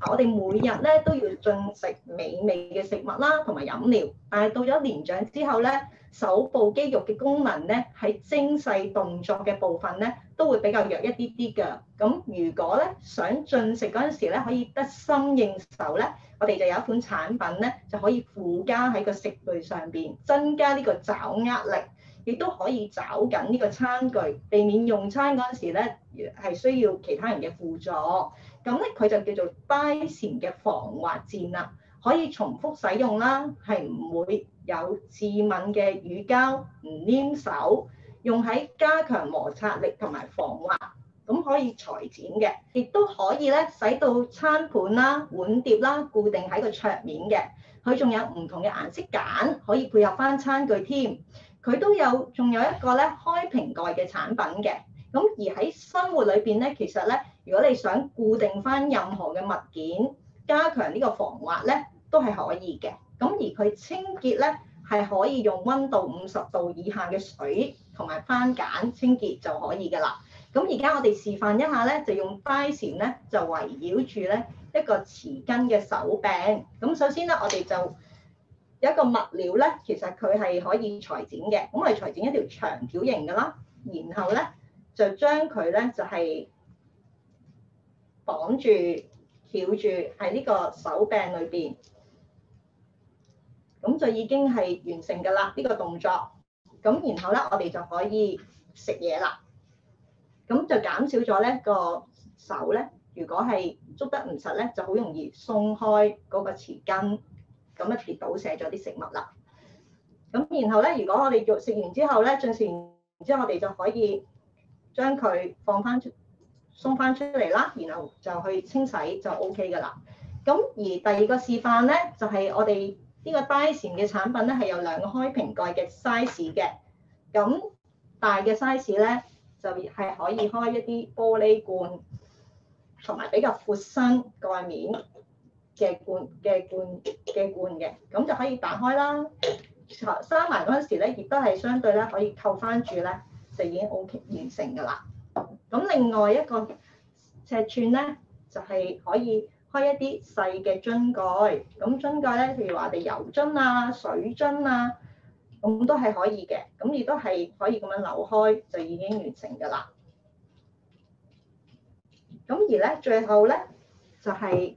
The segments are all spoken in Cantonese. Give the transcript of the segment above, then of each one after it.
我哋每日咧都要進食美味嘅食物啦，同埋飲料。但係到咗年長之後咧，手部肌肉嘅功能咧喺精細動作嘅部分咧都會比較弱一啲啲㗎。咁如果咧想進食嗰陣時咧可以得心應手咧，我哋就有一款產品咧就可以附加喺個食具上邊，增加呢個爪握力，亦都可以抓緊呢個餐具，避免用餐嗰陣時咧係需要其他人嘅輔助。咁咧佢就叫做 Dyson 嘅防滑墊啦，可以重複使用啦，係唔會有致敏嘅乳膠，唔黏手，用喺加強摩擦力同埋防滑，咁可以裁剪嘅，亦都可以咧使到餐盤啦、碗碟啦固定喺個桌面嘅。佢仲有唔同嘅顏色揀，可以配合翻餐具添。佢仲有一個咧開瓶蓋嘅產品嘅。咁而喺生活裏邊咧，其實咧，如果你想固定翻任何嘅物件，加強呢個防滑咧，都係可以嘅。咁而佢清潔咧，係可以用溫度50度以下嘅水同埋番梘清潔就可以㗎啦。咁而家我哋示範一下咧，就用 Dyson 咧，就圍繞住咧一個匙羹嘅手柄。咁首先咧，我哋就有一個物料咧，其實佢係可以裁剪嘅。咁我哋裁剪一條長條形㗎啦，然後咧，就將佢咧就係綁住、翹住喺呢個手柄裏邊，咁就已經係完成㗎啦呢個動作。咁然後咧，我哋就可以食嘢啦。咁就減少咗咧個手咧，如果係捉得唔實咧，就好容易鬆開嗰個匙羹，咁一跌倒瀉咗啲食物啦。咁然後咧，如果我哋食完之後咧，進食完之後，我哋就可以將佢鬆翻出嚟啦，然後就去清洗就 OK 㗎啦。咁而第二個示範咧，就係我哋呢個 Dyson 嘅產品咧，係有2個開瓶蓋嘅 size 嘅。咁大嘅 size 咧，就係可以開一啲玻璃罐，同埋比較闊身蓋面嘅罐嘅，咁就可以打開啦。閂埋嗰陣時咧，亦都係相對咧可以扣翻住咧，就已經 OK 完成㗎啦。咁另外一個尺寸咧，就係可以開一啲細嘅樽蓋。咁樽蓋咧，譬如話我哋油樽啊、水樽啊，咁都係可以嘅。咁亦都係可以咁樣扭開，就已經完成㗎啦。咁而咧，最後咧就係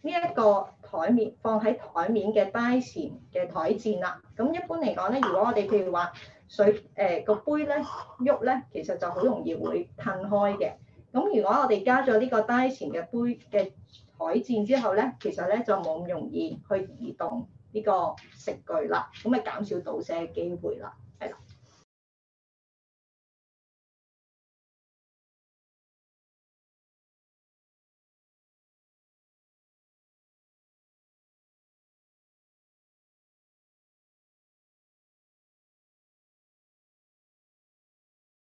呢一個台面放喺台面嘅 Dyson 嘅台墊啦。咁一般嚟講咧，如果我哋譬如話個杯咧喐咧，其實就好容易會褪開嘅。咁如果我哋加咗呢個 Dyson 嘅杯嘅台墊之後咧，其實咧就冇咁容易去移動呢個食具啦，咁咪減少倒瀉嘅機會啦，係啦。